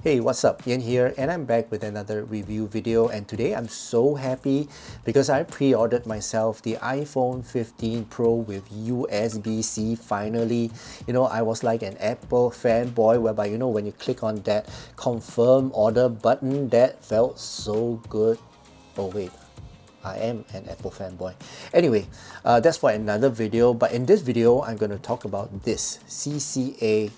Hey, what's up? Ian here, and I'm back with another review video. And today I'm so happy because I pre-ordered myself the iPhone 15 Pro with USB-C finally. I was like an Apple fanboy whereby, when you click on that confirm order button, that felt so good. Oh wait, I am an Apple fanboy. Anyway, that's for another video. But in this video, I'm going to talk about this CCA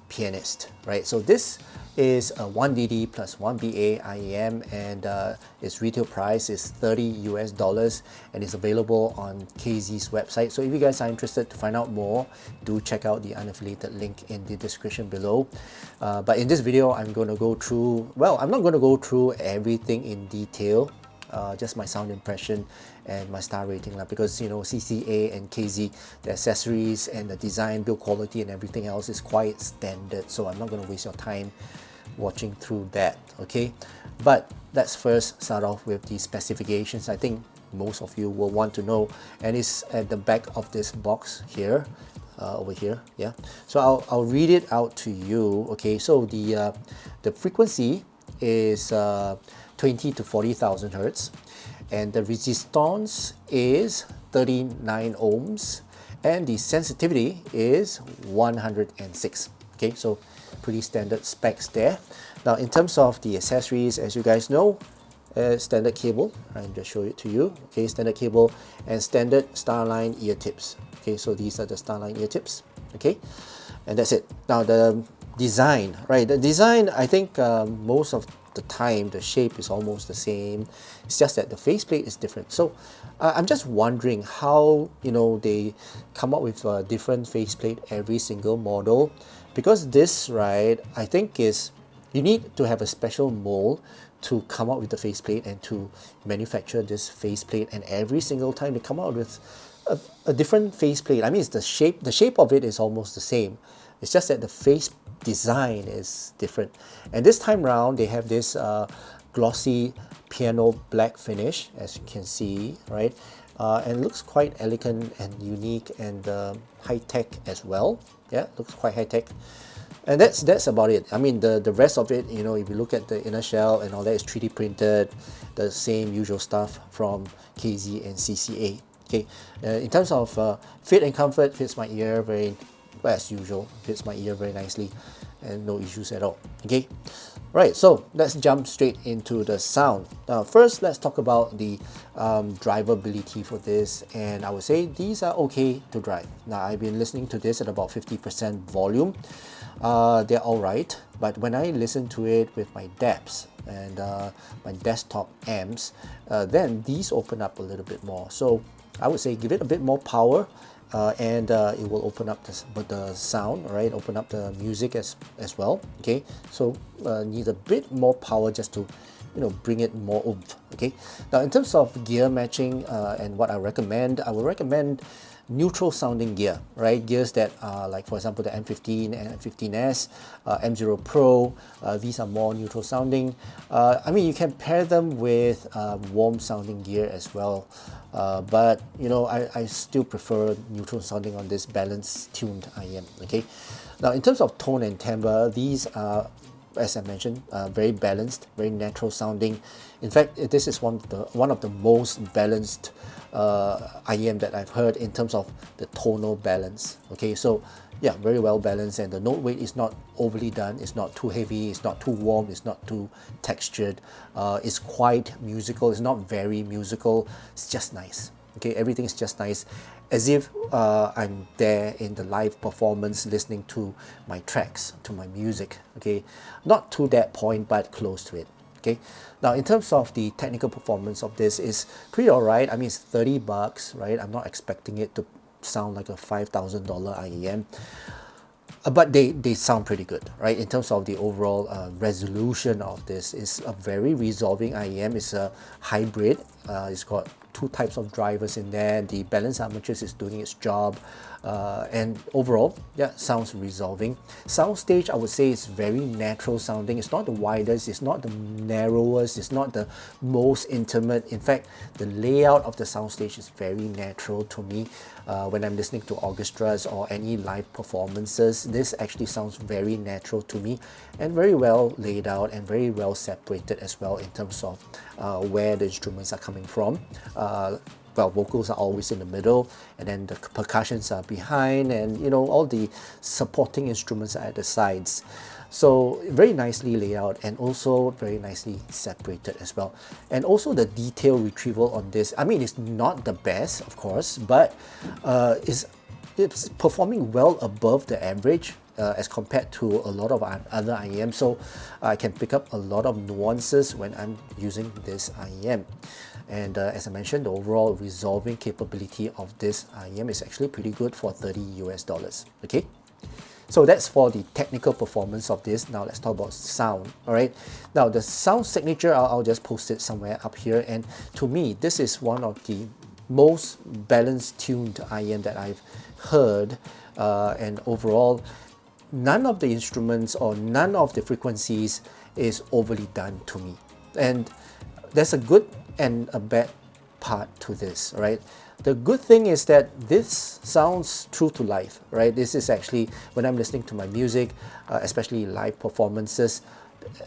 Pianist, right? So this is a 1DD plus 1BA IEM, and its retail price is $30 and it's available on KZ's website. So if you guys are interested to find out more, do check out the unaffiliated link in the description below. But in this video, I'm going to go through, well, I'm not going to go through everything in detail. Just my sound impression and my star rating, because CCA and KZ, the accessories and the design, build quality and everything else is quite standard, so I'm not going to waste your time watching through that. Okay, but let's first start off with the specifications. I think most of you will want to know, and it's at the back of this box here, over here. Yeah, so I'll read it out to you. Okay, so the frequency is 20 to 40,000 hertz, and the resistance is 39 ohms, and the sensitivity is 106. Okay, so pretty standard specs there. Now in terms of the accessories, as you guys know, standard cable, I'll just show it to you. Okay, standard cable and standard Starline ear tips. Okay, so these are the Starline ear tips. Okay, and that's it. Now the design, right? The design, I think most of the time the shape is almost the same. It's just that the faceplate is different. So I'm just wondering how they come up with a different faceplate every single model, because this, right, I think is you need to have a special mold to come out with the faceplate and to manufacture this faceplate, and every single time they come out with a different faceplate. I mean, it's the shape of it is almost the same. It's just that the face design is different, and this time round they have this glossy piano black finish, as you can see, right? And looks quite elegant and unique and high-tech as well. Yeah, looks quite high-tech, and that's about it. I mean, the rest of it, if you look at the inner shell and all that, is 3D printed, the same usual stuff from KZ and CCA. Okay, in terms of fit and comfort, fits my ear very well, as usual, fits my ear very nicely and no issues at all. Okay, right, so let's jump straight into the sound. Now first, let's talk about the drivability for this, and I would say these are okay to drive. Now I've been listening to this at about 50% volume. They're all right, but when I listen to it with my DAPs and my desktop amps, then these open up a little bit more. So I would say give it a bit more power, and it will open up the sound, right? Open up the music as well. Okay, so need a bit more power just to bring it more oomph. Okay, now in terms of gear matching and what I would recommend neutral sounding gear, right? Gears that are like, for example, the M15 and M15S, M0 Pro, these are more neutral sounding. I mean, you can pair them with warm sounding gear as well, but I still prefer neutral sounding on this balanced tuned IEM. Okay, now in terms of tone and timbre, these are, as I mentioned, very balanced, very natural sounding. In fact, this is one of the most balanced IEM that I've heard in terms of the tonal balance. Okay, so yeah, very well balanced, and the note weight is not overly done. It's not too heavy, it's not too warm, it's not too textured. It's quite musical. It's not very musical. It's just nice. Okay, everything is just nice, as if I'm there in the live performance listening to my tracks, to my music. Okay, not to that point, but close to it. Okay, now in terms of the technical performance of this, is pretty alright. I mean, it's $30, right? I'm not expecting it to sound like a $5,000 IEM. But they sound pretty good, right? In terms of the overall resolution of this, is a very resolving IEM. It's a hybrid. It's got two types of drivers in there. The balance armatures is doing its job. And overall, yeah, sounds resolving. Soundstage, I would say, is very natural sounding. It's not the widest, it's not the narrowest, it's not the most intimate. In fact, the layout of the soundstage is very natural to me. When I'm listening to orchestras or any live performances, this actually sounds very natural to me and very well laid out and very well separated as well in terms of where the instruments are coming from. Well, vocals are always in the middle, and then the percussions are behind, and you know, all the supporting instruments are at the sides. So very nicely laid out and also very nicely separated as well. And also the detail retrieval on this, I mean, it's not the best, of course, but it's performing well above the average as compared to a lot of other IEM. So I can pick up a lot of nuances when I'm using this IEM. And as I mentioned, the overall resolving capability of this IEM is actually pretty good for $30 US. Okay, so that's for the technical performance of this. Now let's talk about sound. All right, now the sound signature, I'll just post it somewhere up here. And to me, this is one of the most balanced tuned IEM that I've heard. And overall, none of the instruments or none of the frequencies is overly done to me. And there's a good and a bad part to this, right? The good thing is that this sounds true to life, right? This is actually, when I'm listening to my music, especially live performances,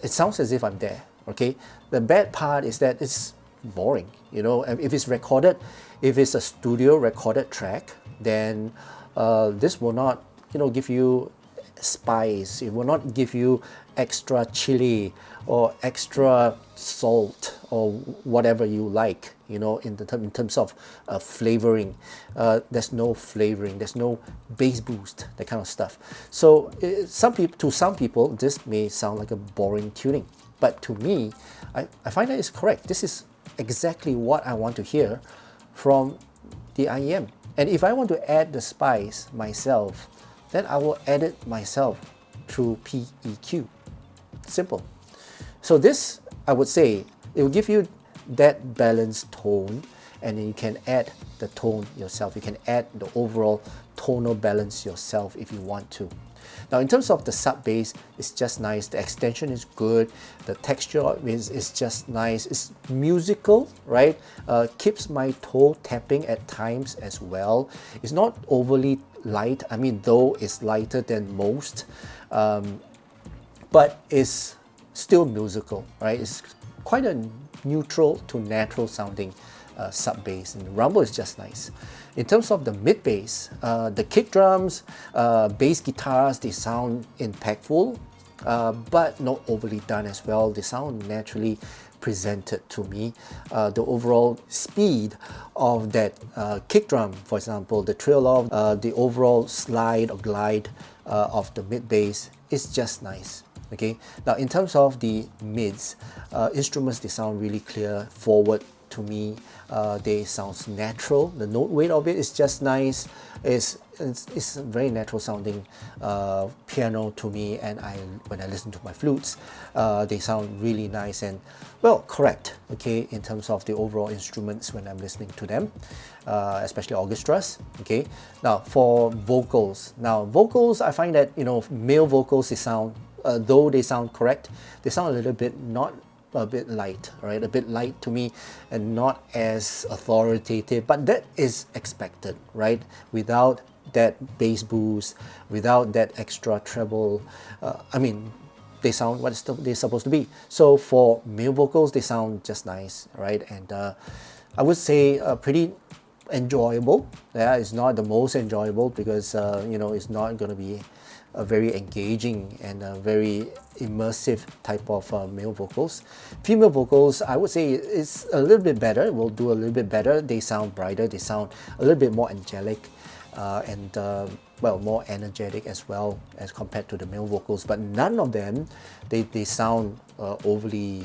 it sounds as if I'm there, okay? The bad part is that it's boring, you know? If it's recorded, if it's a studio recorded track, then this will not, you know, give you spice. It will not give you extra chili or extra salt or whatever you like, you know, in terms of flavoring. There's no flavoring, there's no bass boost, that kind of stuff. So to some people this may sound like a boring tuning, but to me, I find that it's correct. This is exactly what I want to hear from the IEM. And if I want to add the spice myself, then I will add it myself through PEQ. Simple. So this, I would say, it will give you that balanced tone, and then you can add the tone yourself. You can add the overall tonal balance yourself if you want to. Now in terms of the sub bass, it's just nice. The extension is good. The texture is just nice. It's musical, right? Keeps my toe tapping at times as well. It's not overly light. I mean, though it's lighter than most, but it's still musical, right? It's quite a neutral to natural sounding sub bass, and the rumble is just nice. In terms of the mid bass, the kick drums, bass guitars, they sound impactful, but not overly done as well. They sound naturally presented to me. The overall speed of that kick drum, for example, the trail off, the overall slide or glide of the mid bass is just nice. Okay, now in terms of the mids, instruments, they sound really clear, forward to me. They sound natural. The note weight of it is just nice. It's a very natural sounding piano to me, and when I listen to my flutes, they sound really nice and, well, correct, okay, in terms of the overall instruments when I'm listening to them, especially orchestras. Okay, now for vocals. Now vocals, I find that, you know, male vocals, they sound, though they sound correct, they sound a little bit a bit light, right? A bit light to me and not as authoritative, but that is expected, right? Without that bass boost, without that extra treble, I mean, they sound what they're supposed to be. So for male vocals, they sound just nice, right? And I would say pretty enjoyable. Yeah, it's not the most enjoyable because you know, it's not going to be a very engaging and a very immersive type of male vocals. Female vocals, I would say, is a little bit better. Will do a little bit better. They sound brighter. They sound a little bit more angelic and well, more energetic as well as compared to the male vocals. But none of them, they sound overly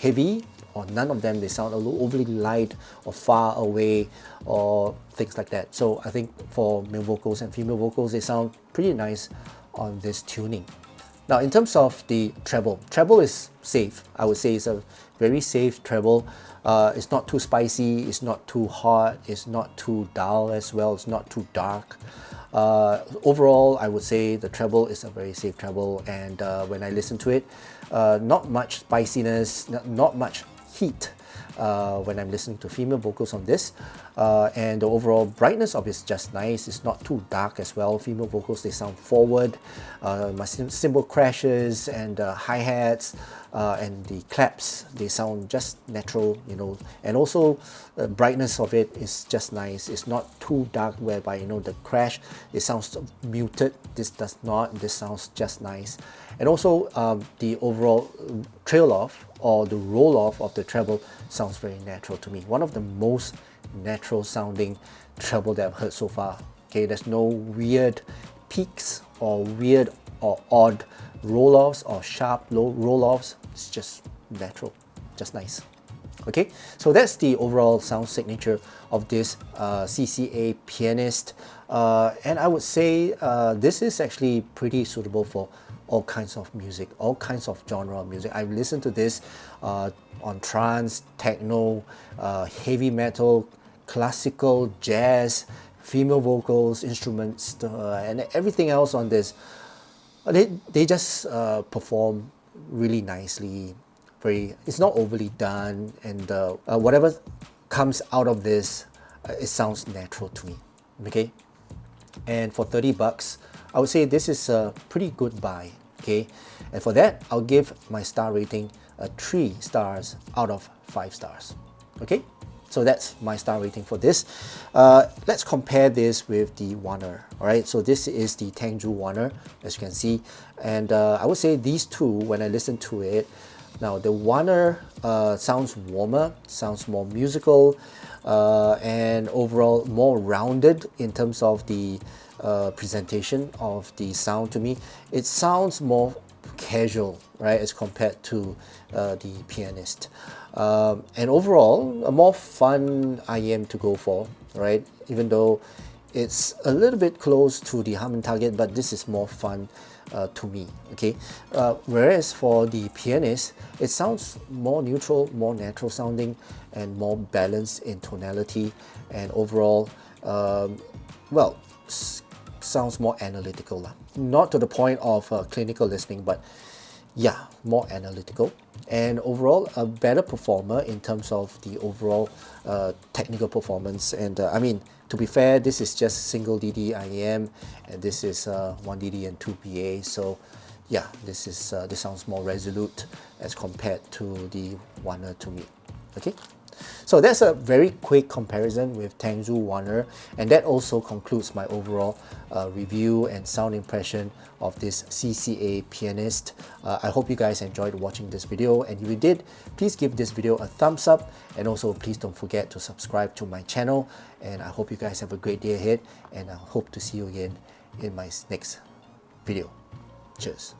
heavy, or none of them, they sound a little overly light or far away or things like that. So I think for male vocals and female vocals, they sound pretty nice on this tuning. Now in terms of the treble, treble is safe. I would say it's a very safe treble. It's not too spicy, it's not too hot, it's not too dull as well, it's not too dark. Overall, I would say the treble is a very safe treble, and when I listen to it, not much spiciness, not much heat when I'm listening to female vocals on this. And the overall brightness of it is just nice. It's not too dark as well. Female vocals, they sound forward. My cymbal crashes and hi-hats and the claps, they sound just natural, you know. And also the brightness of it is just nice. It's not too dark whereby, you know, the crash, it sounds muted. This does not. This sounds just nice. And also the overall trail off or the roll off of the treble sounds very natural to me. One of the most natural sounding treble that I've heard so far. Okay, there's no weird peaks or weird or odd roll-offs or sharp low roll-offs. It's just natural, just nice. Okay, so that's the overall sound signature of this CCA Pianist, and I would say this is actually pretty suitable for all kinds of music, all kinds of genre of music. I've listened to this on trance, techno, heavy metal, classical, jazz, female vocals, instruments, and everything else on this. They just perform really nicely. It's not overly done, and whatever comes out of this, it sounds natural to me. Okay, and for 30 bucks, I would say this is a pretty good buy. Okay, and for that, I'll give my star rating 3 stars out of 5 stars. Okay, so that's my star rating for this. Let's compare this with the Warner. All right, so this is the Tangju Warner, as you can see, and I would say these two, when I listen to it, now the Warner sounds warmer, sounds more musical, and overall more rounded in terms of the presentation of the sound to me. It sounds more casual, right, as compared to the Pianist. And overall, a more fun IEM to go for, right? Even though it's a little bit close to the Harman Target, but this is more fun to me, okay? Whereas for the Pianist, it sounds more neutral, more natural sounding, and more balanced in tonality, and overall, well, sounds more analytical. Not to the point of clinical listening, but yeah, more analytical, and overall a better performer in terms of the overall technical performance. And I mean, to be fair, this is just single DD IEM, and this is 1DD and 2BA, so yeah, this sounds more resolute as compared to the Warner to me. Okay, so that's a very quick comparison with Tangju Warner, and that also concludes my overall review and sound impression of this CCA Pianist. I hope you guys enjoyed watching this video, and if you did, please give this video a thumbs up, and also please don't forget to subscribe to my channel. And I hope you guys have a great day ahead, and I hope to see you again in my next video. Cheers.